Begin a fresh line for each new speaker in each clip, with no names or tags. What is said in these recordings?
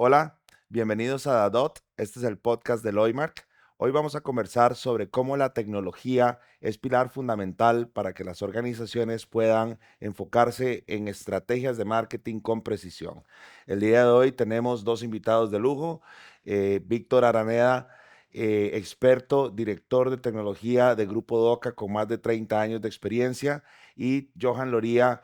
Hola, bienvenidos a Dadot. Este es el podcast de Loimark. Hoy vamos a conversar sobre cómo la tecnología es pilar fundamental para que las organizaciones puedan enfocarse en estrategias de marketing con precisión. El día de hoy tenemos dos invitados de lujo, Víctor Araneda, experto, director de tecnología de Grupo DOCA con más de 30 años de experiencia, y Johan Loría,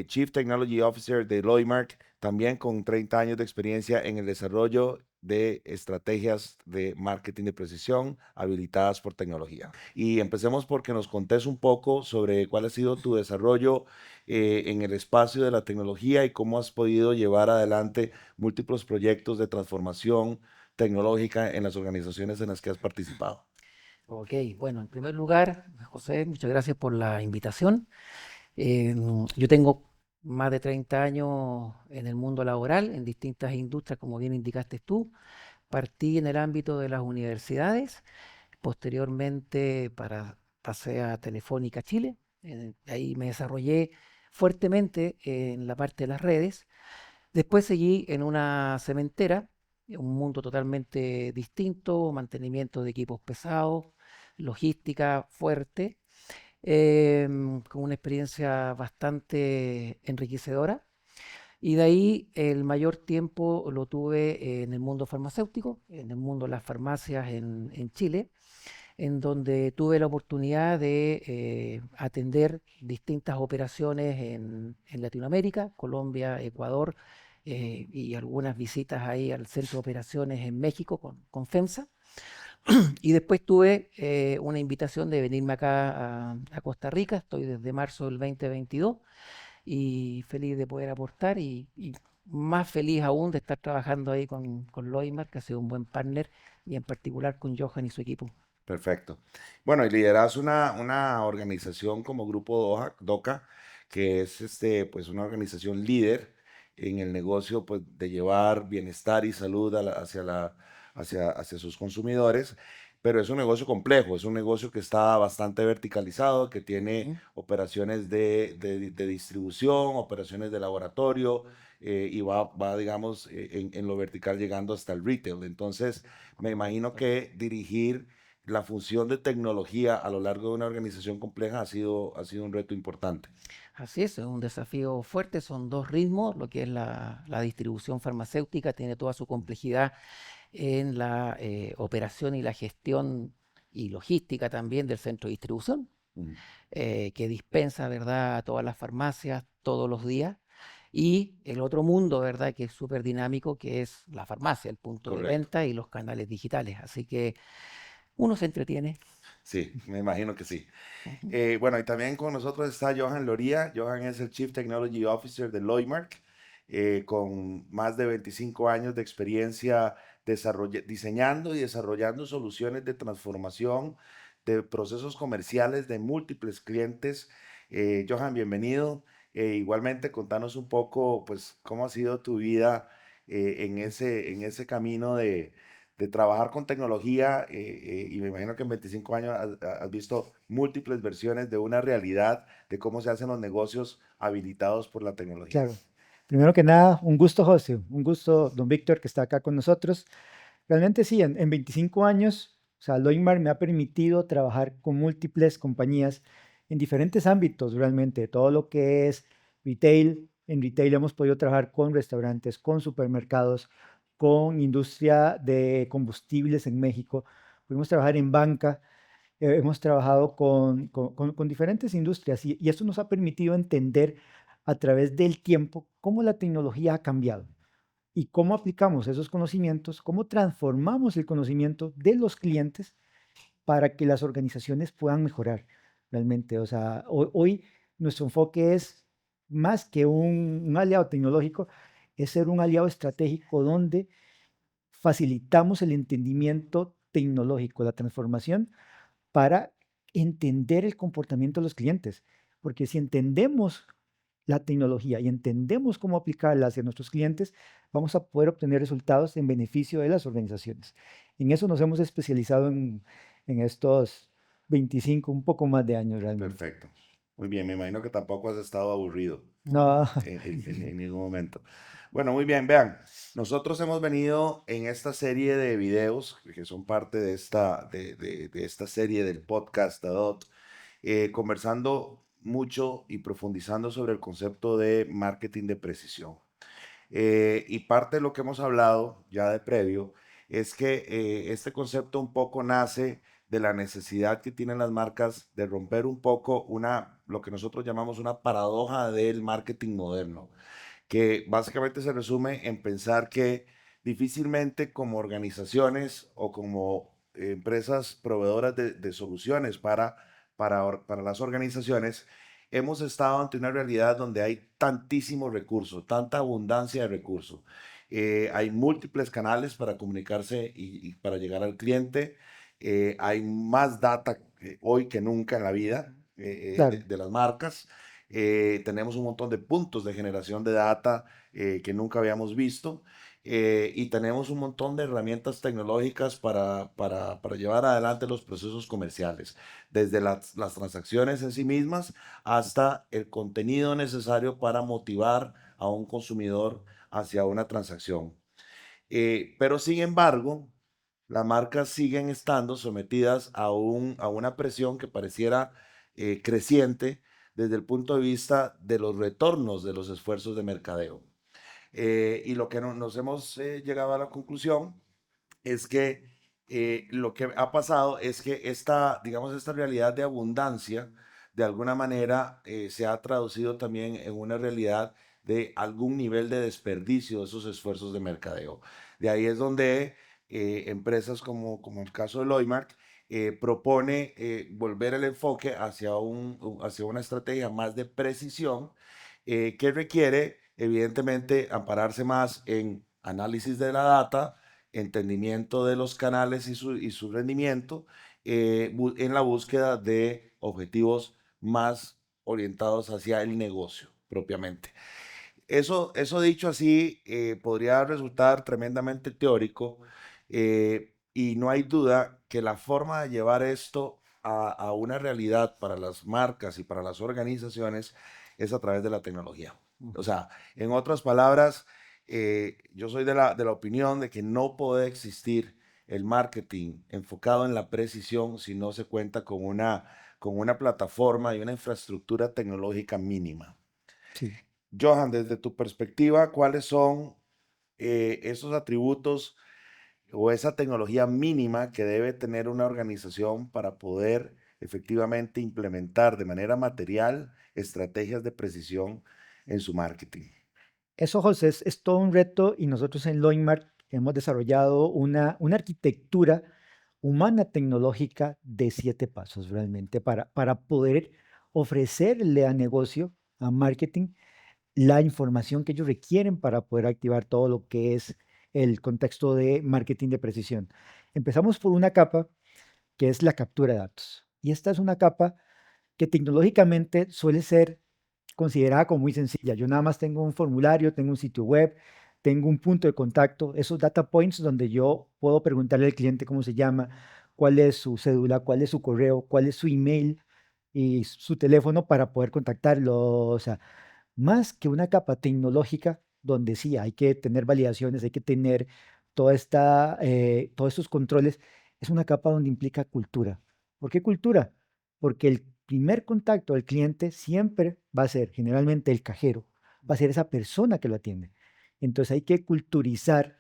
Chief Technology Officer de Loimark, también con 30 años de experiencia en el desarrollo de estrategias de marketing de precisión habilitadas por tecnología. Y empecemos porque nos contés un poco sobre cuál ha sido tu desarrollo en el espacio de la tecnología y cómo has podido llevar adelante múltiples proyectos de transformación tecnológica en las organizaciones en las que has participado.
Ok, bueno, en primer lugar, José, muchas gracias por la invitación. Yo tengo más de 30 años en el mundo laboral, en distintas industrias, como bien indicaste tú. Partí en el ámbito de las universidades, posteriormente pasé a Telefónica Chile. Ahí me desarrollé fuertemente en la parte de las redes. Después seguí en una cementera, un mundo totalmente distinto, mantenimiento de equipos pesados, logística fuerte, con una experiencia bastante enriquecedora. Y de ahí el mayor tiempo lo tuve en el mundo farmacéutico, en el mundo de las farmacias en Chile, en donde tuve la oportunidad de atender distintas operaciones en Latinoamérica, Colombia, Ecuador, y algunas visitas ahí al centro de operaciones en México con FEMSA. Y después tuve una invitación de venirme acá a Costa Rica. Estoy desde marzo del 2022 y feliz de poder aportar y más feliz aún de estar trabajando ahí con Loimar, que ha sido un buen partner, y en particular con Johan y su equipo.
Perfecto. Bueno, y lideras una organización como Grupo DOCA, que es pues una organización líder en el negocio pues, de llevar bienestar y salud hacia sus consumidores, pero es un negocio complejo, es un negocio que está bastante verticalizado, que tiene
Ujú.
operaciones de distribución, operaciones de laboratorio, y digamos, en lo vertical llegando hasta el retail. Entonces, me imagino que dirigir la función de tecnología a lo largo de una organización compleja ha sido un reto importante.
Así es un desafío fuerte, son dos ritmos, lo que es la distribución farmacéutica tiene toda su complejidad en la operación y la gestión y logística también del centro de distribución,
Mm.
que dispensa, ¿verdad?, a todas las farmacias todos los días. Y el otro mundo, ¿verdad?, que es súper dinámico, que es la farmacia, el punto de
Correcto.
venta y los canales digitales. Así que uno se entretiene.
Sí, me imagino que sí.
Ujú.
Bueno, y también con nosotros está Johan Loría. Johan es el Chief Technology Officer de Loimark, con más de 25 años de experiencia diseñando y desarrollando soluciones de transformación de procesos comerciales de múltiples clientes. Johan, bienvenido. Igualmente, contanos un poco, pues, cómo ha sido tu vida en ese camino de trabajar con tecnología, y me imagino que en 25 años has visto múltiples versiones de una realidad de cómo se hacen los negocios habilitados por la tecnología.
Claro. Primero que nada, un gusto, José, un gusto, don Víctor, que está acá con nosotros. Realmente sí, en 25 años, o sea, Loinmar me ha permitido trabajar con múltiples compañías en diferentes ámbitos, realmente, todo lo que es retail. En retail hemos podido trabajar con restaurantes, con supermercados, con industria de combustibles en México. Pudimos trabajar en banca, hemos trabajado con diferentes industrias y esto nos ha permitido entender a través del tiempo cómo la tecnología ha cambiado y cómo aplicamos esos conocimientos, cómo transformamos el conocimiento de los clientes para que las organizaciones puedan mejorar realmente. O sea, hoy nuestro enfoque es más que un aliado tecnológico, es ser un aliado estratégico donde facilitamos el entendimiento tecnológico, la transformación para entender el comportamiento de los clientes. Porque si entendemos la tecnología y entendemos cómo aplicarla hacia nuestros clientes, vamos a poder obtener resultados en beneficio de las organizaciones. En eso nos hemos especializado en estos 25, un poco más de años realmente.
Perfecto. Muy bien, me imagino que tampoco has estado aburrido
No,
en ningún momento. Bueno, muy bien, vean, nosotros hemos venido en esta serie de videos que son parte de de esta serie del podcast Adot, conversando mucho y profundizando sobre el concepto de marketing de precisión. Y parte de lo que hemos hablado ya de previo es que este concepto un poco nace de la necesidad que tienen las marcas de romper un poco lo que nosotros llamamos una paradoja del marketing moderno, que básicamente se resume en pensar que difícilmente como organizaciones o como empresas proveedoras de soluciones para las organizaciones, hemos estado ante una realidad donde hay tantísimos recursos, tanta abundancia de recursos. Hay múltiples canales para comunicarse y para llegar al cliente. Hay más data hoy que nunca en la vida
claro.
de las marcas. Tenemos un montón de puntos de generación de data que nunca habíamos visto. Y tenemos un montón de herramientas tecnológicas para llevar adelante los procesos comerciales, desde las transacciones en sí mismas hasta el contenido necesario para motivar a un consumidor hacia una transacción. Pero sin embargo, las marcas siguen estando sometidas a una presión que pareciera creciente desde el punto de vista de los retornos de los esfuerzos de mercadeo. Y lo que nos hemos llegado a la conclusión es que lo que ha pasado es que digamos, esta realidad de abundancia, de alguna manera, se ha traducido también en una realidad de algún nivel de desperdicio de esos esfuerzos de mercadeo. De ahí es donde empresas como el caso de Loimark propone volver el enfoque hacia una estrategia más de precisión que requiere, evidentemente, ampararse más en análisis de la data, entendimiento de los canales y su rendimiento en la búsqueda de objetivos más orientados hacia el negocio propiamente. Eso dicho así, podría resultar tremendamente teórico y no hay duda que la forma de llevar esto a una realidad para las marcas y para las organizaciones es a través de la tecnología. O sea, en otras palabras, yo soy de la opinión de que no puede existir el marketing enfocado en la precisión si no se cuenta con una plataforma y una infraestructura tecnológica mínima.
Sí.
Johan, desde tu perspectiva, ¿cuáles son esos atributos o esa tecnología mínima que debe tener una organización para poder efectivamente implementar de manera material estrategias de precisión en su marketing?
Eso, José, es todo un reto y nosotros en Loinmark hemos desarrollado una arquitectura humana tecnológica de 7 pasos realmente para poder ofrecerle a negocio, a marketing, la información que ellos requieren para poder activar todo lo que es el contexto de marketing de precisión. Empezamos por una capa que es la captura de datos. Y esta es una capa que tecnológicamente suele ser considerada como muy sencilla. Yo nada más tengo un formulario, tengo un sitio web, tengo un punto de contacto, esos data points donde yo puedo preguntarle al cliente cómo se llama, cuál es su cédula, cuál es su correo, cuál es su email y su teléfono para poder contactarlo. O sea, más que una capa tecnológica donde sí hay que tener validaciones, hay que tener todos estos controles, es una capa donde implica cultura. ¿Por qué cultura? Porque el primer contacto del cliente siempre va a ser generalmente el cajero, va a ser esa persona que lo atiende. Entonces hay que culturizar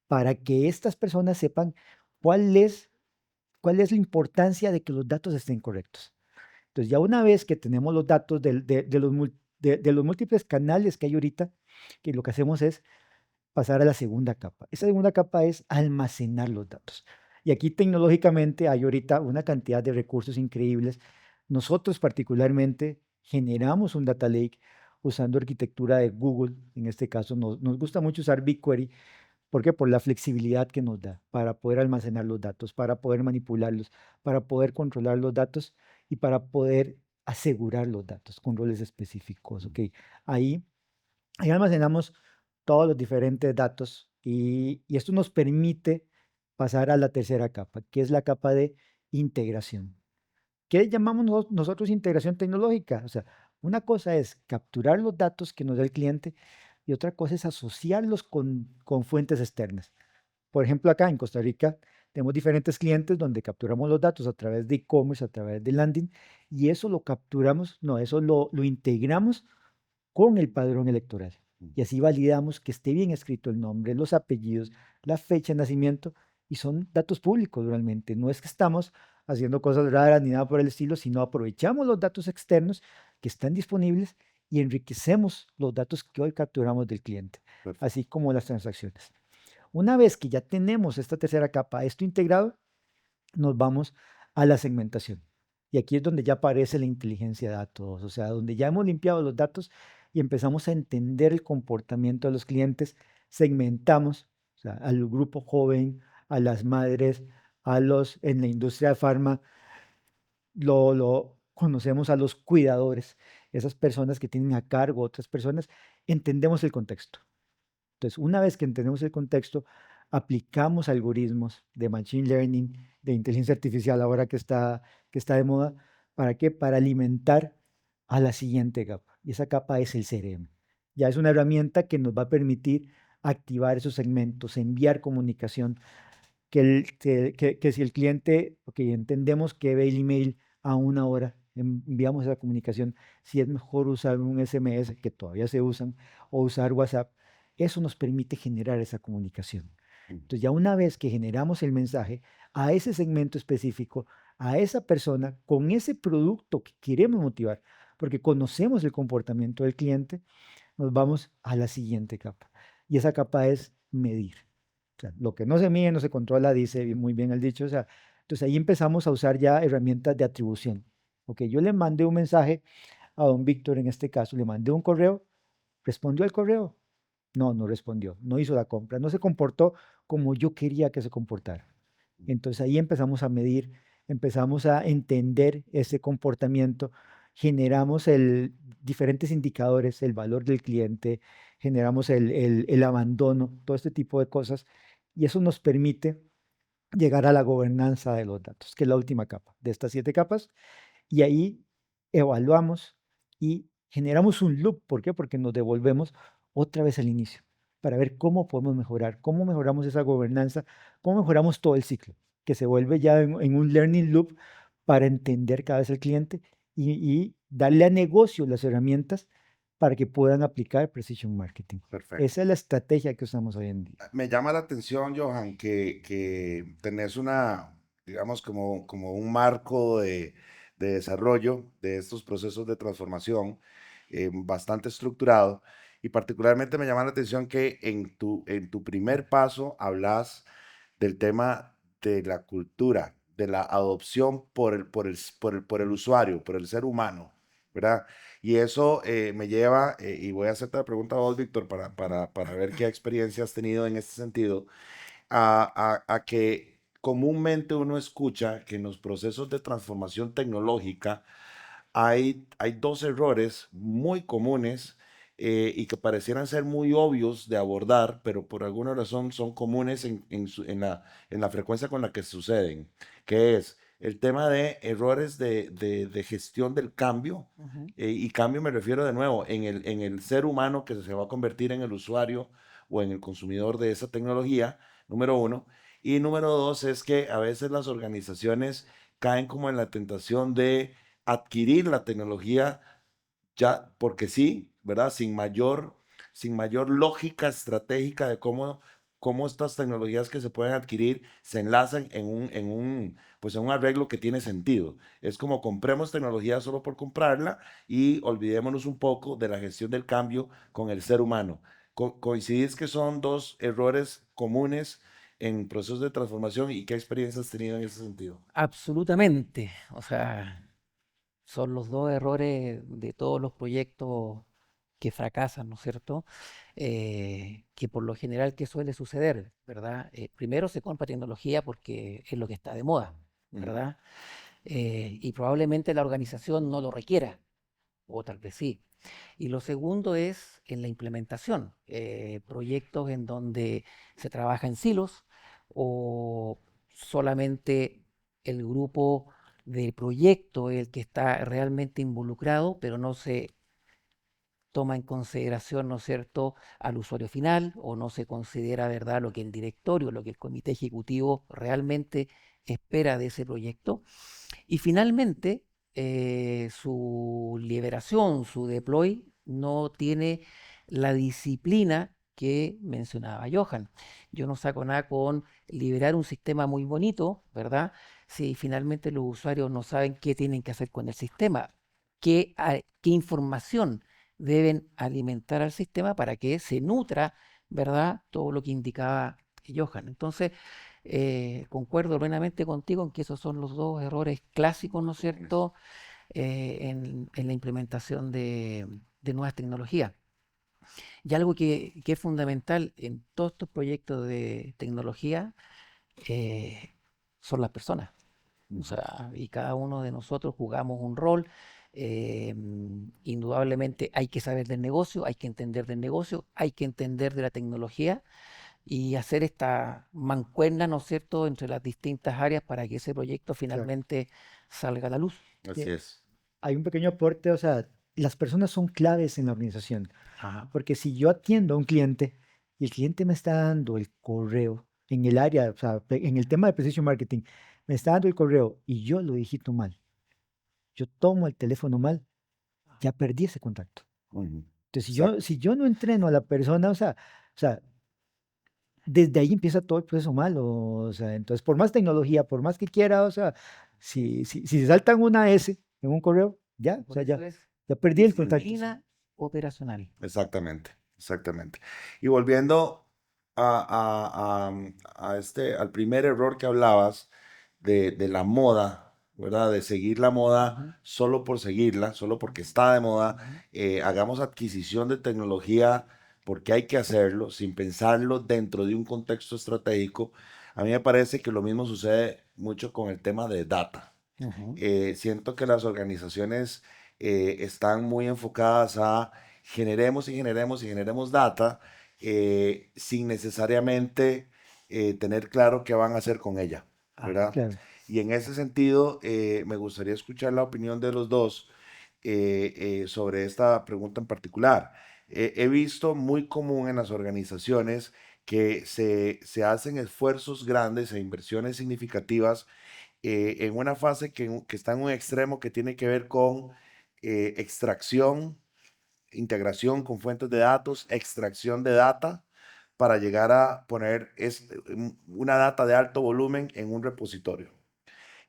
para que estas personas sepan cuál es, cuál es la importancia de que los datos estén correctos. Entonces, ya una vez que tenemos los datos de los múltiples canales que hay ahorita, que lo que hacemos es pasar a la segunda capa. Esa segunda capa es almacenar los datos. Y aquí tecnológicamente hay ahorita una cantidad de recursos increíbles. Nosotros particularmente generamos un data lake usando arquitectura de Google. En este caso nos gusta mucho usar BigQuery. ¿Por qué? Por la flexibilidad que nos da para poder almacenar los datos, para poder manipularlos, para poder controlar los datos y para poder asegurar los datos con roles específicos. ¿Ok? Ahí, ahí almacenamos todos los diferentes datos y esto nos permite pasar a la tercera capa, que es la capa de integración. ¿Qué llamamos nosotros integración tecnológica? O sea, una cosa es capturar los datos que nos da el cliente y otra cosa es asociarlos con fuentes externas. Por ejemplo, acá en Costa Rica tenemos diferentes clientes donde capturamos los datos a través de e-commerce, a través de landing, y eso lo capturamos, no, eso lo integramos con el padrón electoral. Y así validamos que esté bien escrito el nombre, los apellidos, la fecha de nacimiento, y son datos públicos realmente. No es que estamos haciendo cosas raras ni nada por el estilo, sino aprovechamos los datos externos que están disponibles y enriquecemos los datos que hoy capturamos del cliente,
Perfecto.
así como las transacciones. Una vez que ya tenemos esta tercera capa, esto integrado, nos vamos a la segmentación. Y aquí es donde ya aparece la inteligencia de datos, o sea, donde ya hemos limpiado los datos y empezamos a entender el comportamiento de los clientes, segmentamos, o sea, al grupo joven, a las madres, a los en la industria de farma, lo conocemos a los cuidadores, esas personas que tienen a cargo otras personas, entendemos el contexto. Entonces, una vez que entendemos el contexto, aplicamos algoritmos de machine learning, de inteligencia artificial, ahora que está de moda. ¿Para qué? Para alimentar a la siguiente capa. Y esa capa es el CRM. Ya es una herramienta que nos va a permitir activar esos segmentos, enviar comunicación, que si el cliente, ok, entendemos que ve el email a una hora, enviamos esa comunicación, si es mejor usar un SMS, que todavía se usan, o usar WhatsApp, eso nos permite generar esa comunicación. Entonces, ya una vez que generamos el mensaje a ese segmento específico, a esa persona, con ese producto que queremos motivar, porque conocemos el comportamiento del cliente, nos vamos a la siguiente capa. Y esa capa es medir. O sea, lo que no se mide no se controla, dice muy bien el dicho. O sea, entonces ahí empezamos a usar ya herramientas de atribución. Ok, yo le mandé un mensaje a don Víctor, en este caso, le mandé un correo, ¿respondió el correo? No, no respondió, no hizo la compra, no se comportó como yo quería que se comportara. Entonces ahí empezamos a medir, empezamos a entender ese comportamiento, generamos diferentes indicadores, el valor del cliente, generamos el abandono, todo este tipo de cosas, y eso nos permite llegar a la gobernanza de los datos, que es la última capa de estas 7 capas, y ahí evaluamos y generamos un loop. ¿Por qué? Porque nos devolvemos otra vez al inicio para ver cómo podemos mejorar, cómo mejoramos esa gobernanza, cómo mejoramos todo el ciclo, que se vuelve ya en un learning loop para entender cada vez el cliente y darle a negocio las herramientas para que puedan aplicar Precision Marketing.
Perfecto.
Esa es la estrategia que usamos hoy en día.
Me llama la atención, Johan, que tenés una, digamos, como un marco de desarrollo de estos procesos de transformación bastante estructurado. Y particularmente me llama la atención que en tu primer paso hablas del tema de la cultura, de la adopción por el usuario, por el ser humano, ¿verdad? Y eso me lleva, y voy a hacerte la pregunta a vos, Víctor, para ver qué experiencia has tenido en este sentido, a que comúnmente uno escucha que en los procesos de transformación tecnológica hay dos errores muy comunes y que parecieran ser muy obvios de abordar, pero por alguna razón son comunes en la frecuencia con la que suceden, que es el tema de errores de gestión del cambio.
Ujú.
Y cambio me refiero de nuevo en el ser humano que se va a convertir en el usuario o en el consumidor de esa tecnología, número uno. Y número dos es que a veces las organizaciones caen como en la tentación de adquirir la tecnología ya porque sí, ¿verdad? Sin mayor lógica estratégica de cómo estas tecnologías que se pueden adquirir se enlazan pues en un arreglo que tiene sentido. Es como compremos tecnología solo por comprarla y olvidémonos un poco de la gestión del cambio con el ser humano. ¿Coincidís que son dos errores comunes en procesos de transformación y qué experiencias has tenido en ese sentido?
Absolutamente. O sea, son los dos errores de todos los proyectos que fracasan, ¿no es cierto? Que por lo general, ¿qué suele suceder, verdad? Primero se compra tecnología porque es lo que está de moda, ¿verdad? Y probablemente la organización no lo requiera, o tal vez sí. Y lo segundo es en la implementación, proyectos en donde se trabaja en silos o solamente el grupo del proyecto el que está realmente involucrado, pero no se toma en consideración, ¿no es cierto?, al usuario final, o no se considera, ¿verdad?, lo que el directorio, lo que el comité ejecutivo realmente espera de ese proyecto. Y finalmente, su liberación, su deploy, no tiene la disciplina que mencionaba Johan. Yo no saco nada con liberar un sistema muy bonito, ¿verdad? Si finalmente los usuarios no saben qué tienen que hacer con el sistema, qué información deben alimentar al sistema para que se nutra, ¿verdad? Todo lo que indicaba Johan. Entonces, concuerdo plenamente contigo en que esos son los dos errores clásicos, ¿no es cierto?, en la implementación de nuevas tecnologías. Y algo que es fundamental en todos estos proyectos de tecnología son las personas. O sea, y cada uno de nosotros jugamos un rol. Indudablemente hay que saber del negocio, hay que entender del negocio, hay que entender de la tecnología y hacer esta mancuerna, ¿no es cierto?, entre las distintas áreas para que ese proyecto
Claro.
finalmente salga a la luz.
Así es.
Hay un pequeño aporte, o sea, las personas son claves en la organización,
Ajá.
porque si yo atiendo a un cliente y el cliente me está dando el correo en el área, o sea, en el tema de precision marketing, me está dando el correo y yo lo digito mal, yo tomo el teléfono mal, ya perdí ese contacto.
Ujú.
Entonces,
Exacto.
si yo no entreno a la persona, o sea, desde ahí empieza todo el proceso malo, o sea, entonces, por más tecnología, por más que quiera, o sea, si se saltan una S en un correo, ya, o
Por
sea,
eso es
ya perdí el contacto.
disciplina operacional.
Exactamente, exactamente. Y volviendo al primer error que hablabas de la moda, ¿verdad? De seguir la moda
Ujú,
solo por seguirla, solo porque está de moda.
ujú.
Hagamos adquisición de tecnología porque hay que hacerlo, sin pensarlo dentro de un contexto estratégico. A mí me parece que lo mismo sucede mucho con el tema de data.
Ujú.
Siento que las organizaciones están muy enfocadas a generemos y generemos y generemos data sin necesariamente tener claro qué van a hacer con ella,
Ajá.
¿verdad?
Claro,
Y en ese sentido, me gustaría escuchar la opinión de los dos sobre esta pregunta en particular. He visto muy común en las organizaciones que se hacen esfuerzos grandes e inversiones significativas en una fase que está en un extremo que tiene que ver con extracción, integración con fuentes de datos, extracción de data para llegar a poner una data de alto volumen en un repositorio.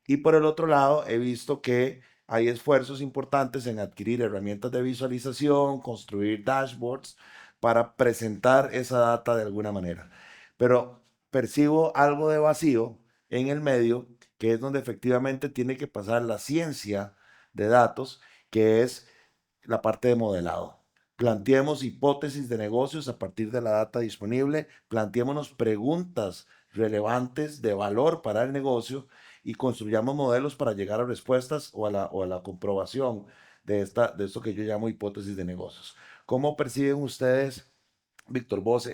Y por el otro lado, he visto que hay esfuerzos importantes en adquirir herramientas de visualización, construir dashboards para presentar esa data de alguna manera. Pero percibo algo de vacío en el medio, que es donde efectivamente tiene que pasar la ciencia de datos, que es la parte de modelado. Planteemos hipótesis de negocios a partir de la data disponible, planteémonos preguntas relevantes de valor para el negocio y construyamos modelos para llegar a respuestas o a la comprobación de esto que yo llamo hipótesis de negocios. ¿Cómo perciben ustedes, Víctor, vos,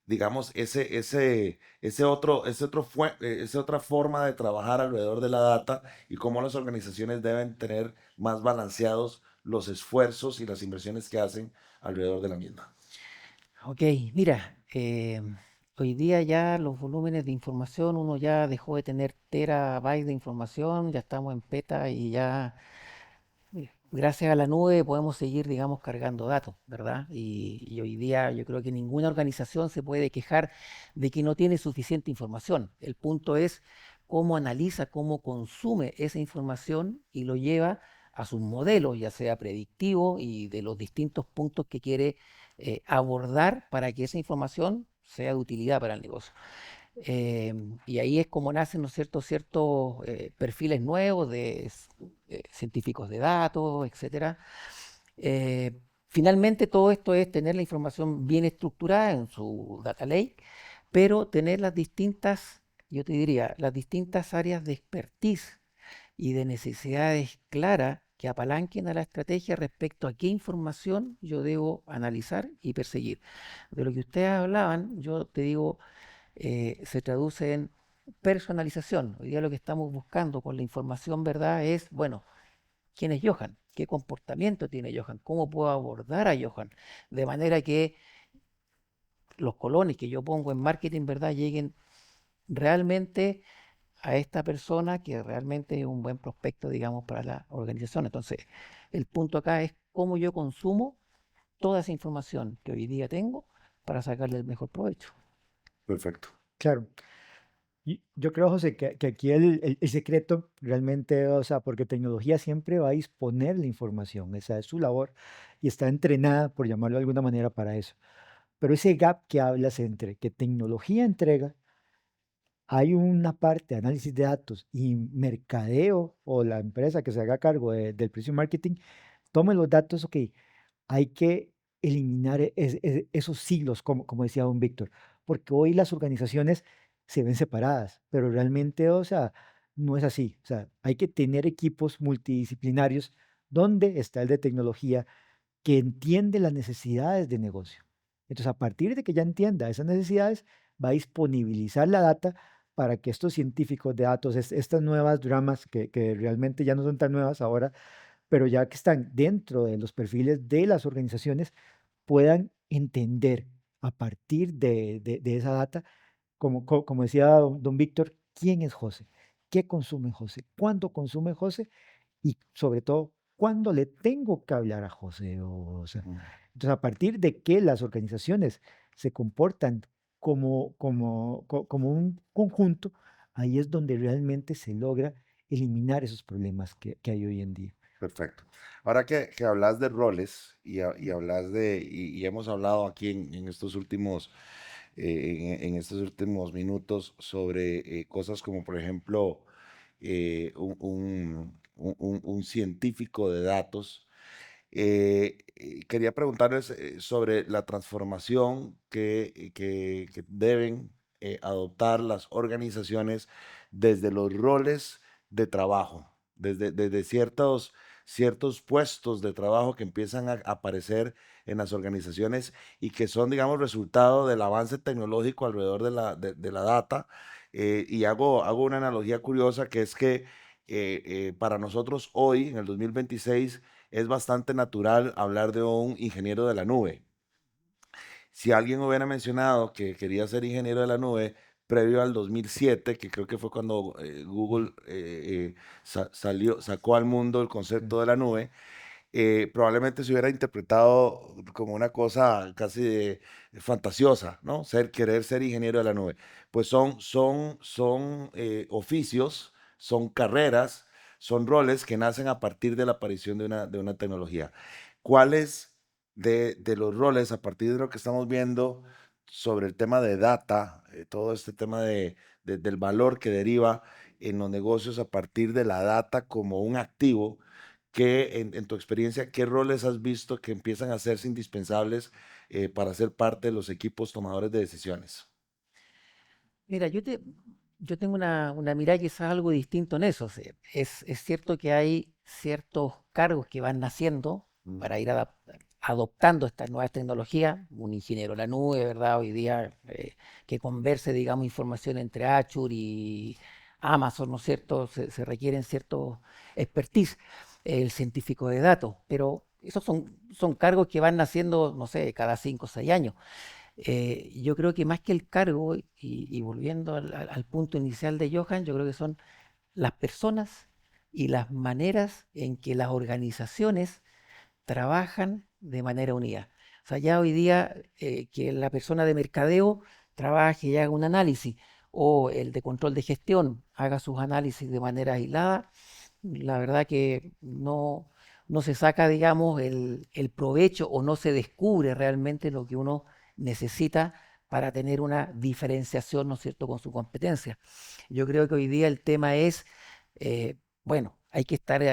digamos, esa otra forma de trabajar alrededor de la data y cómo las organizaciones deben tener más balanceados los esfuerzos y las inversiones que hacen alrededor de la misma?
Ok, mira, hoy día ya los volúmenes de información, uno ya dejó de tener terabytes de información, ya estamos en peta y ya gracias a la nube podemos seguir, digamos, cargando datos, ¿verdad? Y hoy día yo creo que ninguna organización se puede quejar de que no tiene suficiente información. El punto es cómo analiza, cómo consume esa información y lo lleva a sus modelos, ya sea predictivo y de los distintos puntos que quiere abordar para que esa información sea de utilidad para el negocio. Y ahí es como nacen, ¿no es cierto?, ciertos perfiles nuevos de científicos de datos, etcétera. Finalmente, todo esto es tener la información bien estructurada en su data lake, pero tener las distintas, yo te diría, las distintas áreas de expertise y de necesidades claras que apalanquen a la estrategia respecto a qué información yo debo analizar y perseguir. De lo que ustedes hablaban, yo te digo, se traduce en personalización. Hoy día lo que estamos buscando con la información, ¿verdad? Es, bueno, ¿quién es Johan? ¿Qué comportamiento tiene Johan? ¿Cómo puedo abordar a Johan? De manera que los colones que yo pongo en marketing, ¿verdad? Lleguen realmente a esta persona que realmente es un buen prospecto, digamos, para la organización. Entonces, el punto acá es cómo yo consumo toda esa información que hoy día tengo para sacarle el mejor provecho.
Perfecto.
Claro. Y yo creo, José, que aquí el secreto realmente, o sea, porque tecnología siempre va a disponer la información, esa es su labor y está entrenada, por llamarlo de alguna manera, para eso. Pero ese gap que hablas entre que tecnología entrega, hay una parte de análisis de datos y mercadeo o la empresa que se haga cargo del precio marketing, tome los datos, ok, hay que eliminar esos siglos, como decía don Víctor, porque hoy las organizaciones se ven separadas, pero realmente, o sea, no es así. O sea, hay que tener equipos multidisciplinarios donde está el de tecnología que entiende las necesidades de negocio. Entonces, a partir de que ya entienda esas necesidades, va a disponibilizar la data para que estos científicos de datos, estas nuevas dramas que realmente ya no son tan nuevas ahora, pero ya que están dentro de los perfiles de las organizaciones, puedan entender a partir de esa data, como decía don Víctor, quién es José, qué consume José, cuándo consume José y sobre todo, cuándo le tengo que hablar a José. O sea,
Ujú.
entonces, a partir de que las organizaciones se comportan como un conjunto, ahí es donde realmente se logra eliminar esos problemas que hay hoy en día.
Perfecto. Ahora que hablas de roles y hablas y hemos hablado aquí en estos últimos, en estos últimos minutos sobre cosas como, por ejemplo, un científico de datos. Quería preguntarles sobre la transformación que deben adoptar las organizaciones desde los roles de trabajo, desde ciertos puestos de trabajo que empiezan a aparecer en las organizaciones y que son, digamos, resultado del avance tecnológico alrededor de la data. Y hago una analogía curiosa que es que para nosotros hoy, en el 2026, es bastante natural hablar de un ingeniero de la nube. Si alguien hubiera mencionado que quería ser ingeniero de la nube previo al 2007, que creo que fue cuando
Mm,
Google sacó al mundo el
sí.
concepto de la nube, probablemente se hubiera interpretado como una cosa casi fantasiosa, ¿no? Querer ser ingeniero de la nube. Pues son oficios, son carreras, son roles que nacen a partir de la aparición de una tecnología. ¿Cuáles de los roles, a partir de lo que estamos viendo sobre el tema de data, todo este tema del valor que deriva en los negocios a partir de la data como un activo? En tu experiencia, ¿qué roles has visto que empiezan a hacerse indispensables para ser parte de los equipos tomadores de decisiones?
Mira, yo tengo una mirada quizás algo distinto en eso. O sea, es cierto que hay ciertos cargos que van naciendo
Mm.
para ir adoptando estas nuevas tecnologías. Un ingeniero en la nube, ¿verdad? Hoy día que converse, digamos, información entre Azure y Amazon, ¿no es cierto? Se requieren ciertos expertise. El científico de datos, pero esos son cargos que van naciendo, no sé, cada 5 o 6 años. Yo creo que más que el cargo, y volviendo al punto inicial de Johan, yo creo que son las personas y las maneras en que las organizaciones trabajan de manera unida. O sea, ya hoy día que la persona de mercadeo trabaje y haga un análisis, o el de control de gestión haga sus análisis de manera aislada, la verdad que no se saca, digamos, el provecho o no se descubre realmente lo que uno necesita para tener una diferenciación, ¿no es cierto?, con su competencia. Yo creo que hoy día el tema es, bueno, hay que estar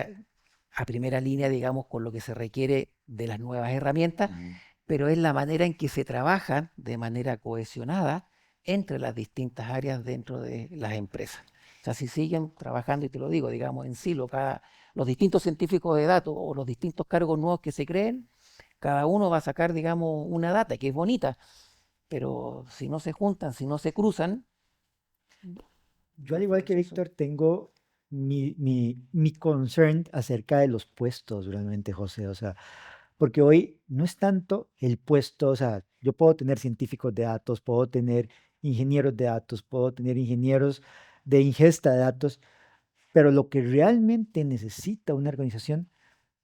a primera línea, digamos, con lo que se requiere de las nuevas herramientas,
Ujú.
pero es la manera en que se trabajan de manera cohesionada entre las distintas áreas dentro de las empresas. O sea, si siguen trabajando, y te lo digo, digamos, en silo, los distintos científicos de datos o los distintos cargos nuevos que se creen, cada uno va a sacar, digamos, una data que es bonita, pero si no se juntan, si no se cruzan,
Yo al igual que Víctor tengo mi concern acerca de los puestos realmente, José. O sea, porque hoy no es tanto el puesto, o sea, yo puedo tener científicos de datos, puedo tener ingenieros de datos, puedo tener ingenieros de ingesta de datos, pero lo que realmente necesita una organización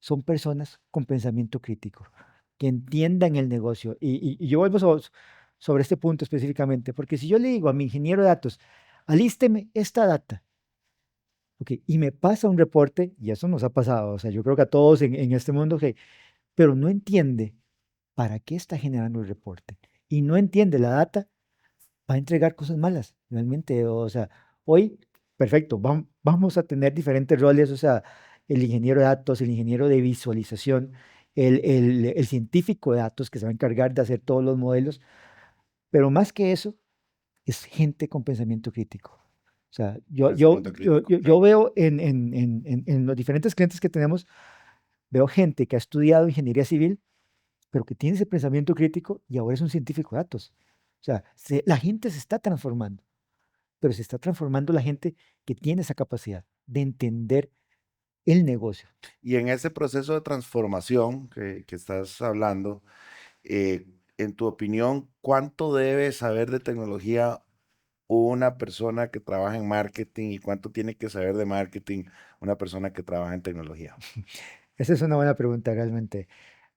son personas con pensamiento crítico, que entiendan el negocio. Y yo vuelvo sobre este punto específicamente, porque si yo le digo a mi ingeniero de datos, alísteme esta data, ok, y me pasa un reporte, y eso nos ha pasado, o sea, yo creo que a todos en este mundo, ok, pero no entiende para qué está generando el reporte y no entiende la data, va a entregar cosas malas, realmente. O sea, hoy, perfecto, vamos a tener diferentes roles, o sea, el ingeniero de datos, el ingeniero de visualización, el científico de datos que se va a encargar de hacer todos los modelos, pero más que eso, es gente con pensamiento crítico. O sea,
Pensamiento crítico,
yo
ok.
veo en los diferentes clientes que tenemos, veo gente que ha estudiado ingeniería civil pero que tiene ese pensamiento crítico y ahora es un científico de datos. O sea, la gente se está transformando, pero se está transformando la gente que tiene esa capacidad de entender el negocio.
Y en ese proceso de transformación que estás hablando, en tu opinión, ¿cuánto debe saber de tecnología una persona que trabaja en marketing y cuánto tiene que saber de marketing una persona que trabaja en tecnología?
Esa es una buena pregunta realmente.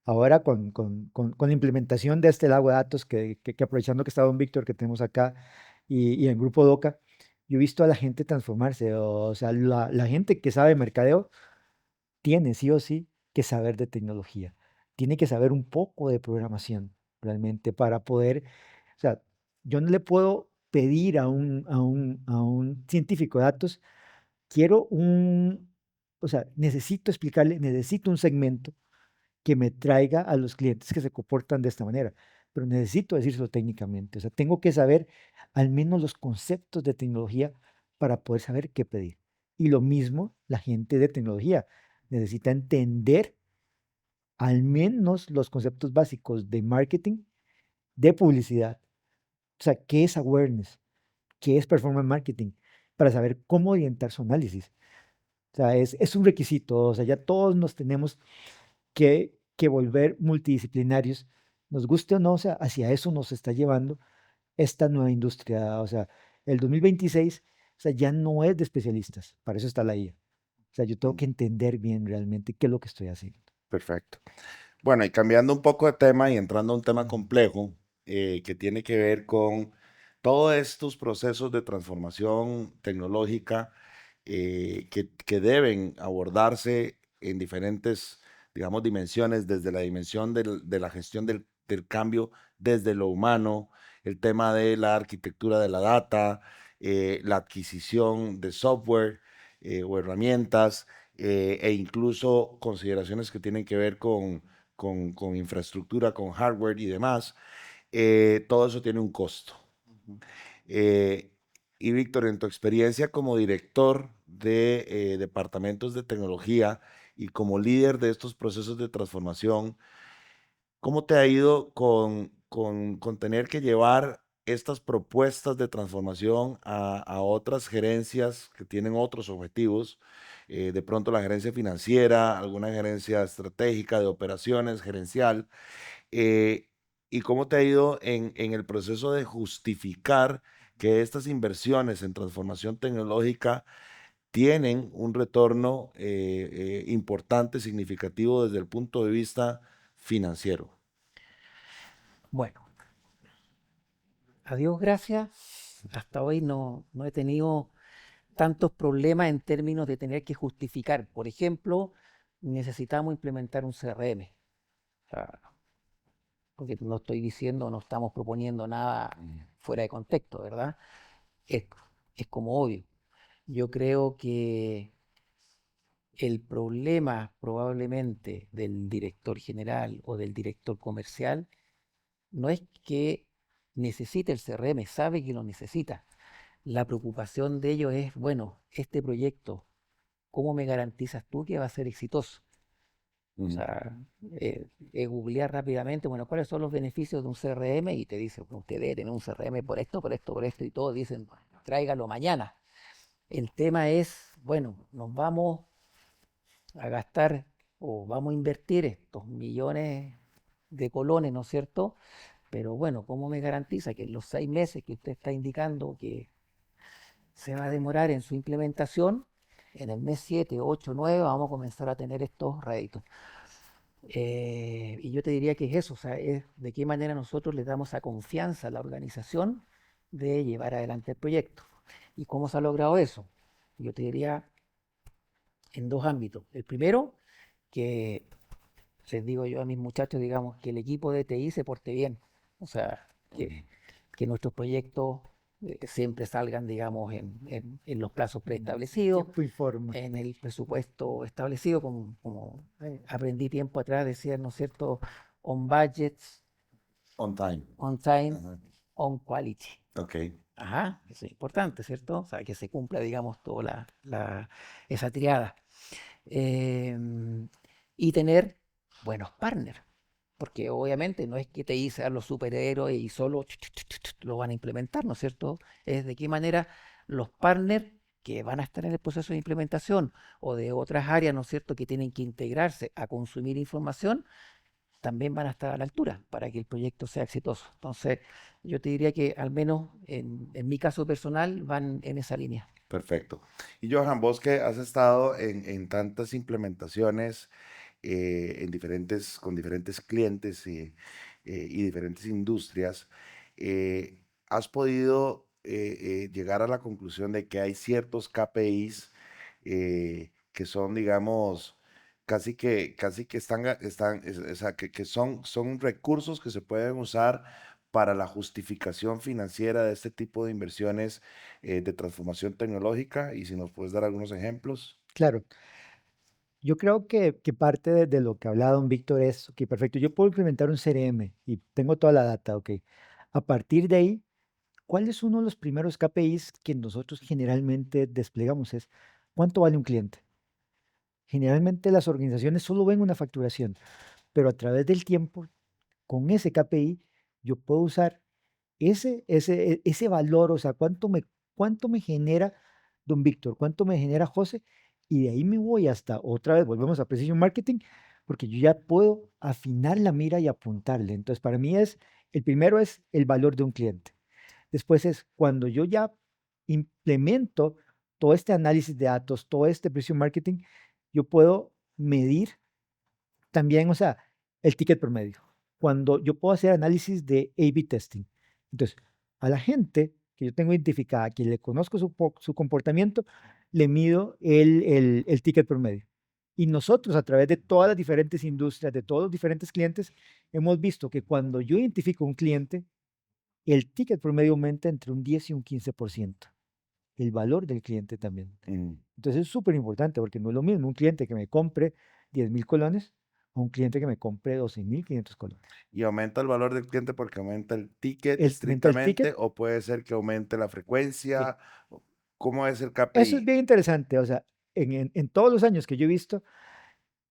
Ahora con la implementación de este lago de datos, que aprovechando que está don Víctor, que tenemos acá, y el grupo DOCA, yo he visto a la gente transformarse. O sea, la gente que sabe mercadeo tiene sí o sí que saber de tecnología, tiene que saber un poco de programación realmente para poder, o sea, yo no le puedo pedir a un científico de datos, quiero o sea, necesito explicarle, necesito un segmento que me traiga a los clientes que se comportan de esta manera, pero necesito decírselo técnicamente, o sea, tengo que saber al menos los conceptos de tecnología para poder saber qué pedir. Y lo mismo la gente de tecnología necesita entender al menos los conceptos básicos de marketing, de publicidad, o sea, qué es awareness, qué es performance marketing, para saber cómo orientar su análisis. O sea, es un requisito, o sea, ya todos nos tenemos que volver multidisciplinarios, nos guste o no, o sea, hacia eso nos está llevando esta nueva industria. O sea, el 2026, o sea, ya no es de especialistas, para eso está la IA. O sea, yo tengo
Mm,
que entender bien realmente qué es lo que estoy haciendo.
perfecto. Bueno, y cambiando un poco de tema y entrando a un tema complejo que tiene que ver con todos estos procesos de transformación tecnológica que deben abordarse en diferentes, digamos, dimensiones, desde la dimensión de la gestión del cambio, desde lo humano, el tema de la arquitectura de la data, la adquisición de software o herramientas, e incluso consideraciones que tienen que ver con infraestructura, con hardware y demás. Todo eso tiene un costo. Eh, y Víctor, en tu experiencia como director de departamentos de tecnología y como líder de estos procesos de transformación, ¿cómo te ha ido con tener que llevar estas propuestas de transformación a otras gerencias que tienen otros objetivos? De pronto la gerencia financiera, alguna gerencia estratégica de operaciones, gerencial. eh, ¿Y cómo te ha ido en el proceso de justificar que estas inversiones en transformación tecnológica tienen un retorno importante, significativo desde el punto de vista financiero?
Bueno, a Dios gracias, hasta hoy no he tenido tantos problemas en términos de tener que justificar. Por ejemplo, necesitamos implementar un CRM. O sea, porque no estoy diciendo, no estamos proponiendo nada
Mm.
fuera de contexto, ¿verdad? Es, es como obvio. Yo creo que el problema probablemente del director general o del director comercial no es que necesite el CRM, sabe que lo necesita. La preocupación de ellos es, bueno, este proyecto, ¿cómo me garantizas tú que va a ser exitoso? O
Ujú.
sea, googlear rápidamente, bueno, ¿cuáles son los beneficios de un CRM? Y te dice, bueno, usted debe tener un CRM por esto, por esto, por esto, y todos dicen, tráigalo mañana. El tema es, bueno, nos vamos a gastar o vamos a invertir estos millones de colones, ¿no es cierto? Pero bueno, ¿cómo me garantiza que en los 6 meses que usted está indicando que se va a demorar en su implementación, en el mes 7, 8, 9 vamos a comenzar a tener estos réditos? Y yo te diría que es eso, o sea, es de qué manera nosotros le damos esa confianza a la organización de llevar adelante el proyecto. ¿Y cómo se ha logrado eso? Yo te diría en dos ámbitos. El primero, que les digo yo a mis muchachos, digamos, que el equipo de TI se porte bien. O sea, que nuestros proyectos siempre salgan, digamos, en los plazos preestablecidos,
Tiempo y forma.
en el presupuesto establecido, como aprendí tiempo atrás, decía, ¿no es cierto? On budgets,
On time.
on time,
Ajá.
on quality.
Ok.
Ajá, eso es importante, ¿cierto? O sea, que se cumpla, digamos, toda esa triada. Em, y tener buenos partners, porque obviamente no es que te sean los superhéroes y solo lo van a implementar, ¿no es cierto? Es de qué manera los partners que van a estar en el proceso de implementación o de otras áreas, ¿no es cierto?, que tienen que integrarse a consumir información, también van a estar a la altura para que el proyecto sea exitoso. Entonces, yo te diría que al menos en mi caso personal van en esa línea.
Perfecto. Y Johan, vos que has estado en tantas implementaciones con diferentes clientes y diferentes industrias, ¿has podido llegar a la conclusión de que hay ciertos KPIs que son, digamos, casi que o sea, que son recursos que se pueden usar para la justificación financiera de este tipo de inversiones de transformación tecnológica? Y si nos puedes dar algunos ejemplos.
Claro, yo creo que parte de lo que hablaba don Víctor es, ok, perfecto, yo puedo implementar un CRM y tengo toda la data, ok. A partir de ahí, ¿cuál es uno de los primeros KPIs que nosotros generalmente desplegamos? Es ¿cuánto vale un cliente? Generalmente las organizaciones solo ven una facturación, pero a través del tiempo, con ese KPI, yo puedo usar ese valor, o sea, cuánto me genera don Víctor, cuánto me genera José, y de ahí me voy hasta, otra vez, volvemos a Precision Marketing, porque yo ya puedo afinar la mira y apuntarle. Entonces, para mí el primero es el valor de un cliente. Después es cuando yo ya implemento todo este análisis de datos, todo este Precision Marketing, yo puedo medir también, o sea, el ticket promedio. Cuando yo puedo hacer análisis de A/B testing. Entonces, a la gente que yo tengo identificada, que le conozco su comportamiento, le mido el ticket promedio. Y nosotros, a través de todas las diferentes industrias, de todos los diferentes clientes, hemos visto que cuando yo identifico un cliente, el ticket promedio aumenta entre un 10 y un 15%. El valor del cliente también.
Mm.
Entonces es súper importante porque no es lo mismo un cliente que me compre 10.000 colones a un cliente que me compre 12.500 colones.
¿Y aumenta el valor del cliente porque aumenta el ticket
Aumenta el
estrictamente
ticket.
o puede ser que aumente la
Sí.
frecuencia? ¿Cómo es el
Eso es
KPI?
bien interesante. O sea, en todos los años que yo he visto,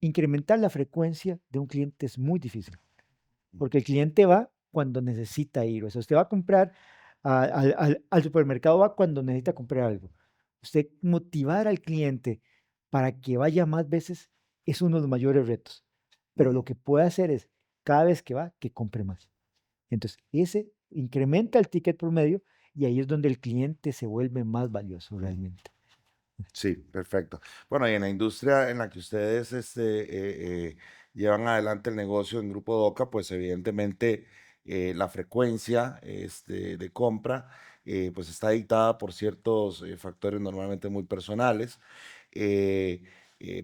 incrementar la frecuencia de un cliente es muy difícil. Porque el cliente va cuando necesita ir. O sea, usted va a comprar al supermercado, va cuando necesita comprar algo. Usted motivar al cliente para que vaya más veces es uno de los mayores retos. Pero lo
Ujú.
que puede hacer es, cada vez que va, que compre más. Entonces, ese incrementa el ticket promedio y ahí es donde el cliente se vuelve más valioso realmente.
Sí, perfecto. Bueno, y en la industria en la que ustedes llevan adelante el negocio en Grupo Doca, pues evidentemente la frecuencia de compra pues está dictada por ciertos factores normalmente muy personales, eh,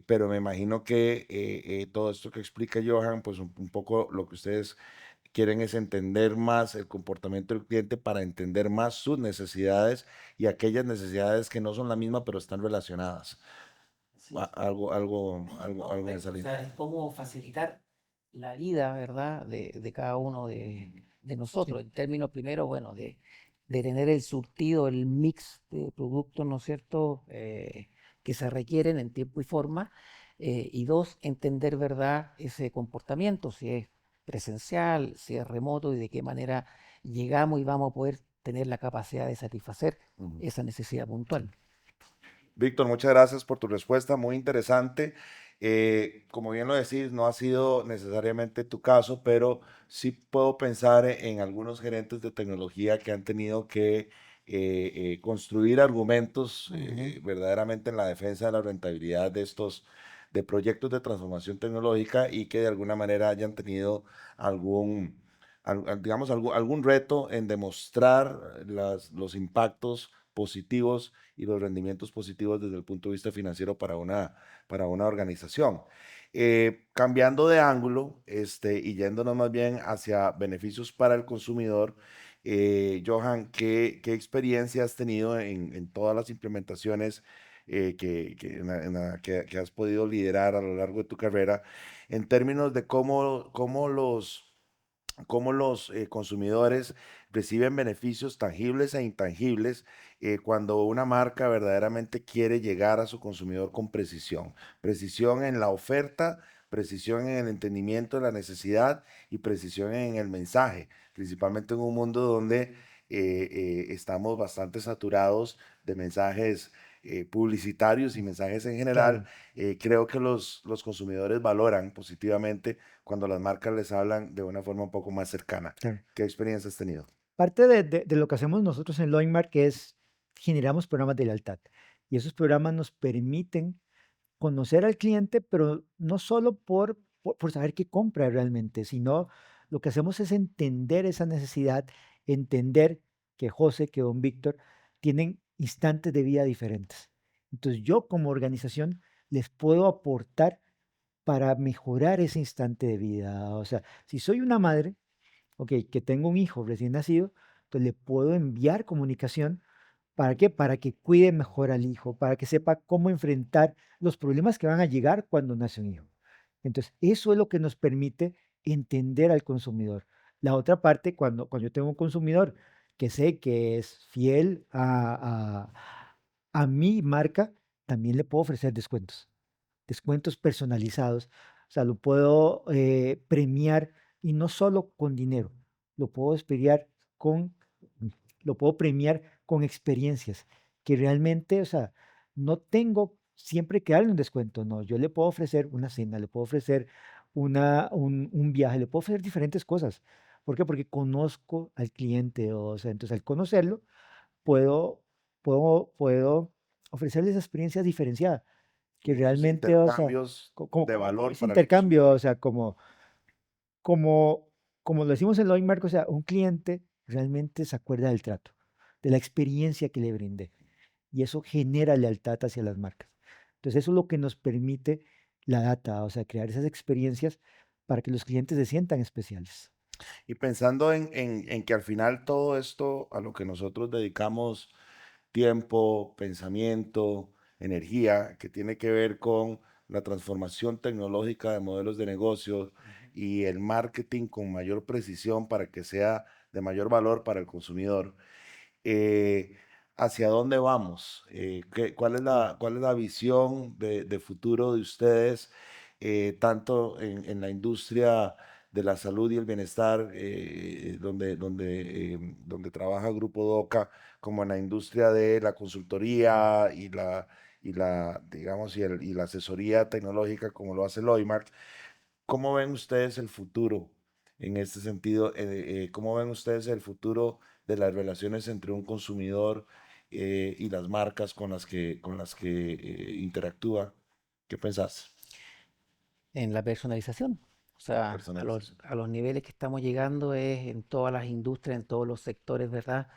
pero me imagino que todo esto que explica Johan, pues un poco lo que ustedes quieren es entender más el comportamiento del cliente para entender más sus necesidades y aquellas necesidades que no son la misma, pero están relacionadas.
Sí.
Algo en esa
O
línea.
sea, es cómo facilitar la vida, ¿verdad?, de cada uno de nosotros, en términos primero, bueno, de tener el surtido, el mix de productos, ¿no es cierto?, que se requieren en tiempo y forma, y dos, entender, ¿verdad?, ese comportamiento, si es presencial, si es remoto y de qué manera llegamos y vamos a poder tener la capacidad de satisfacer
Ujú.
esa necesidad puntual.
Víctor, muchas gracias por tu respuesta, muy interesante. Como bien lo decís, no ha sido necesariamente tu caso, pero sí puedo pensar en algunos gerentes de tecnología que han tenido que construir argumentos
Ujú.
verdaderamente en la defensa de la rentabilidad de estos de proyectos de transformación tecnológica y que de alguna manera hayan tenido algún, digamos, algún reto en demostrar los impactos positivos y los rendimientos positivos desde el punto de vista financiero para una organización. Cambiando de ángulo y yéndonos más bien hacia beneficios para el consumidor, Johan, ¿qué experiencia has tenido en todas las implementaciones que has podido liderar a lo largo de tu carrera en términos de cómo los consumidores reciben beneficios tangibles e intangibles cuando una marca verdaderamente quiere llegar a su consumidor con precisión? Precisión en la oferta, precisión en el entendimiento de la necesidad y precisión en el mensaje, principalmente en un mundo donde estamos bastante saturados de mensajes publicitarios y mensajes en general.
Claro.
Creo que los consumidores valoran positivamente cuando las marcas les hablan de una forma un poco más cercana.
Claro.
¿Qué experiencia has tenido?
Parte de lo que hacemos nosotros en Loinmark es generamos programas de lealtad. Y esos programas nos permiten conocer al cliente, pero no solo por saber qué compra realmente, sino lo que hacemos es entender esa necesidad, entender que José, que don Víctor tienen instantes de vida diferentes. Entonces yo como organización les puedo aportar para mejorar ese instante de vida. O sea, si soy una madre, ok, que tengo un hijo recién nacido, entonces le puedo enviar comunicación. ¿Para qué? Para que cuide mejor al hijo, para que sepa cómo enfrentar los problemas que van a llegar cuando nace un hijo. Entonces, eso es lo que nos permite entender al consumidor. La otra parte, cuando yo tengo un consumidor que sé que es fiel a mi marca, también le puedo ofrecer descuentos, descuentos personalizados. O sea, lo puedo premiar y no solo con dinero, lo puedo premiar con, lo puedo premiar con experiencias que realmente, o sea, no tengo siempre que darle un descuento, no, yo le puedo ofrecer una cena, le puedo ofrecer un viaje, le puedo ofrecer diferentes cosas. ¿Por qué? Porque conozco al cliente, o sea, entonces al conocerlo, puedo, puedo ofrecerle esa experiencia diferenciada que
Muchos
realmente, o sea,
intercambios de
como
valor
ese
para el
intercambio, o
consumidor.
sea, como, como lo decimos en Loinmark, o sea, un cliente realmente se acuerda del trato, de la experiencia que le brindé, y eso genera lealtad hacia las marcas. Entonces, eso es lo que nos permite la data, o sea, crear esas experiencias para que los clientes se sientan especiales.
Y pensando en que al final todo esto a lo que nosotros dedicamos tiempo, pensamiento, energía, que tiene que ver con la transformación tecnológica de modelos de negocio
Ujú.
y el marketing con mayor precisión para que sea de mayor valor para el consumidor. eh, ¿Hacia dónde vamos?
Sí.
Cuál es la visión de futuro de ustedes, tanto en la industria de la salud y el bienestar, donde trabaja Grupo DOCA, como en la industria de la
Mm.
consultoría digamos, y la asesoría tecnológica, como lo hace Loimark? ¿Cómo ven ustedes el futuro en este sentido? ¿Cómo ven ustedes el futuro de las relaciones entre un consumidor y las marcas con las que interactúa? ¿Qué pensás?
En la personalización. O sea,
Personalización.
a los niveles que estamos llegando es en todas las industrias, en todos los sectores, ¿verdad?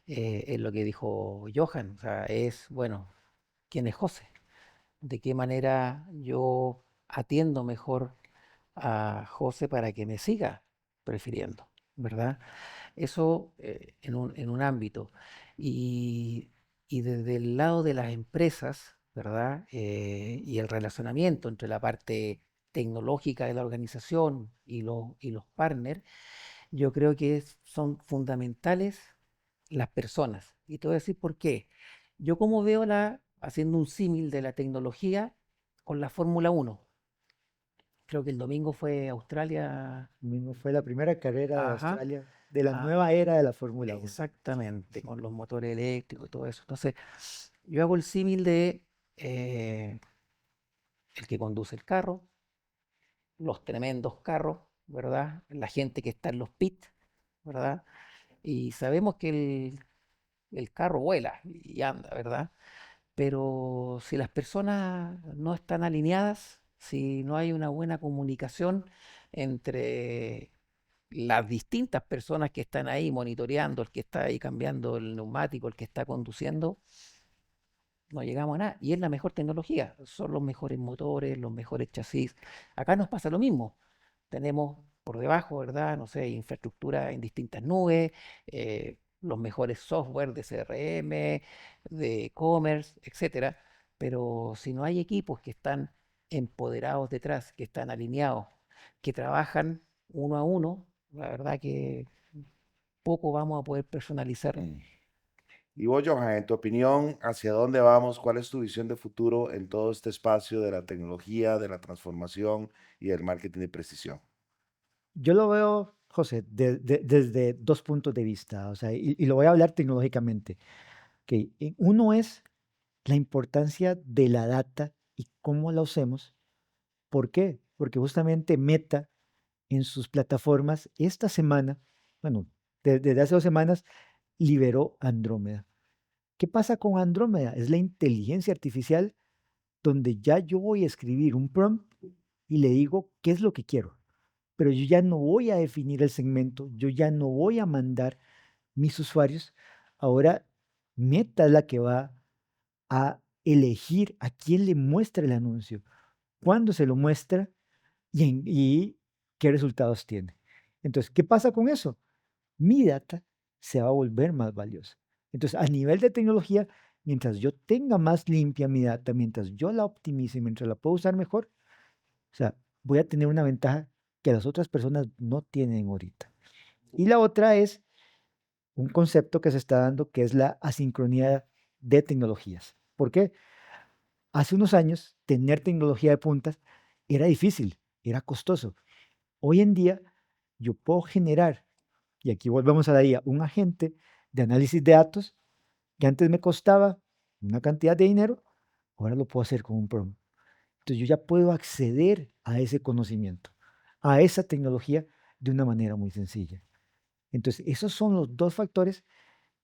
Es lo que dijo Johan. O sea, es, bueno, ¿quién es José? ¿De qué manera yo atiendo mejor a José para que me siga prefiriendo? ¿Verdad? Eso en un ámbito. Y, y desde el lado de las empresas, ¿verdad? Y el relacionamiento entre la parte tecnológica de la organización y los partners, yo creo que son fundamentales las personas. Y te voy a decir por qué. Yo como veo haciendo un símil de la tecnología con la Fórmula 1. Creo que el domingo fue Australia.
Mismo fue la primera carrera de
Ajá.
Australia de la
Ah,
nueva era de la Fórmula 1.
exactamente, con los motores eléctricos y todo eso. Entonces, yo hago el símil de eh, el que conduce el carro, los tremendos carros, ¿verdad? La gente que está en los pits, ¿verdad? Y sabemos que el carro vuela y anda, ¿verdad? Pero si las personas no están alineadas, si no hay una buena comunicación entre las distintas personas que están ahí monitoreando, el que está ahí cambiando el neumático, el que está conduciendo, no llegamos a nada. Y es la mejor tecnología, son los mejores motores, los mejores chasis. Acá nos pasa lo mismo. Tenemos por debajo, ¿verdad? No sé, infraestructura en distintas nubes, los mejores software de CRM, de e-commerce, etcétera. Pero si no hay equipos que están empoderados detrás, que están alineados, que trabajan uno a uno, la verdad que poco vamos a poder personalizar.
Mm. Y vos, Johan, en tu opinión, ¿hacia dónde vamos? ¿Cuál es tu visión de futuro en todo este espacio de la tecnología, de la transformación y del marketing de precisión?
Yo lo veo, José, desde dos puntos de vista, o sea, y lo voy a hablar tecnológicamente. Uno es la importancia de la data y cómo la usemos. ¿Por qué? Porque justamente Meta en sus plataformas esta semana, bueno, desde hace 2 semanas, liberó Andrómeda. ¿Qué pasa con Andrómeda? Es la inteligencia artificial donde ya yo voy a escribir un prompt y le digo qué es lo que quiero, pero yo ya no voy a definir el segmento, yo ya no voy a mandar mis usuarios. Ahora Meta es la que va a elegir a quién le muestra el anuncio, cuándo se lo muestra y qué resultados tiene. Entonces, ¿qué pasa con eso? Mi data se va a volver más valiosa. Entonces, a nivel de tecnología, mientras yo tenga más limpia mi data, mientras yo la optimice, mientras la puedo usar mejor, o sea, voy a tener una ventaja que las otras personas no tienen ahorita. Y la otra es un concepto que se está dando que es la asincronía de tecnologías. ¿Por qué? Hace unos años, tener tecnología de puntas era difícil, era costoso. Hoy en día, yo puedo generar, y aquí volvemos a la IA, un agente de análisis de datos que antes me costaba una cantidad de dinero, ahora lo puedo hacer con un prompt. Entonces yo ya puedo acceder a ese conocimiento, a esa tecnología de una manera muy sencilla. Entonces, esos son los dos factores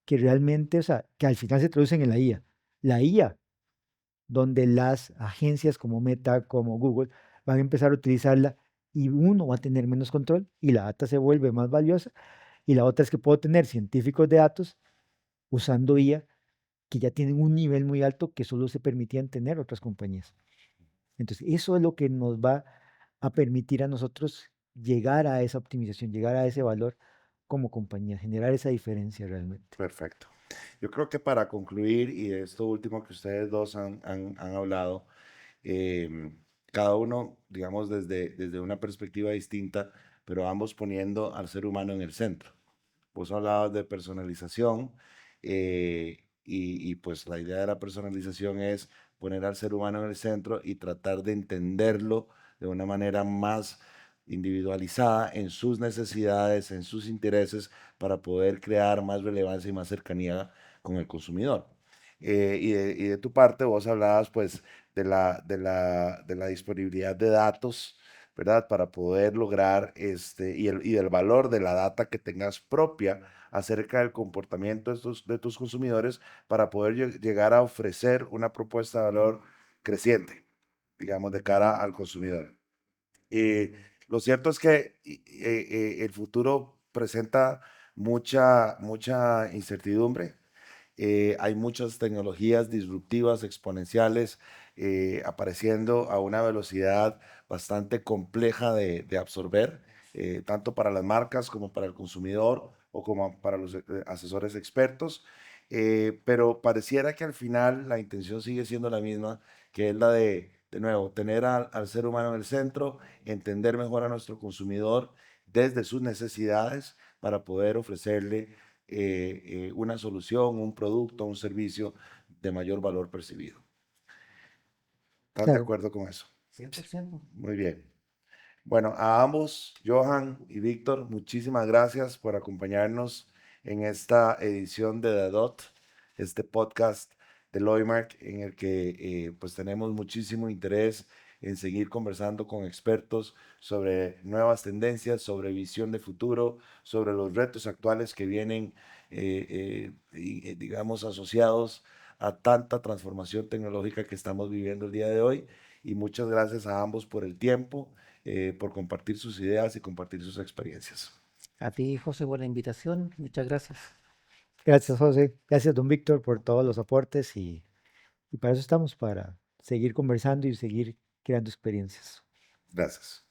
que realmente, o sea, que al final se traducen en la IA. La IA, donde las agencias como Meta, como Google, van a empezar a utilizarla y uno va a tener menos control y la data se vuelve más valiosa. Y la otra es que puedo tener científicos de datos usando IA que ya tienen un nivel muy alto que solo se permitían tener otras compañías. Entonces, eso es lo que nos va a permitir a nosotros llegar a esa optimización, llegar a ese valor como compañía, generar esa diferencia realmente.
Perfecto. Yo creo que para concluir, y de esto último que ustedes dos han hablado, cada uno, digamos, desde una perspectiva distinta, pero ambos poniendo al ser humano en el centro. Vos hablabas de personalización y pues la idea de la personalización es poner al ser humano en el centro y tratar de entenderlo de una manera más individualizada en sus necesidades, en sus intereses, para poder crear más relevancia y más cercanía con el consumidor. Y de tu parte, vos hablabas pues de la disponibilidad de datos, ¿verdad? Para poder lograr y del valor de la data que tengas propia acerca del comportamiento de tus consumidores para poder llegar a ofrecer una propuesta de valor creciente, digamos, de cara al consumidor. Lo cierto es que el futuro presenta mucha incertidumbre. Hay muchas tecnologías disruptivas, exponenciales, apareciendo a una velocidad bastante compleja de absorber, tanto para las marcas como para el consumidor o como para los asesores expertos. Pero pareciera que al final la intención sigue siendo la misma, que es la de nuevo, tener al ser humano en el centro, entender mejor a nuestro consumidor desde sus necesidades para poder ofrecerle una solución, un producto, un servicio de mayor valor percibido. ¿Estás de
Claro.
acuerdo con eso?
100%.
Muy bien. Bueno, a ambos, Johan y Víctor, muchísimas gracias por acompañarnos en esta edición de The Dot, este podcast del OIMARC, en el que pues tenemos muchísimo interés en seguir conversando con expertos sobre nuevas tendencias, sobre visión de futuro, sobre los retos actuales que vienen, digamos, asociados a tanta transformación tecnológica que estamos viviendo el día de hoy. Y muchas gracias a ambos por el tiempo, por compartir sus ideas y compartir sus experiencias.
A ti, José, por la invitación. Muchas gracias.
Gracias, José. Gracias, don Víctor, por todos los aportes y para eso estamos, para seguir conversando y seguir creando experiencias.
Gracias.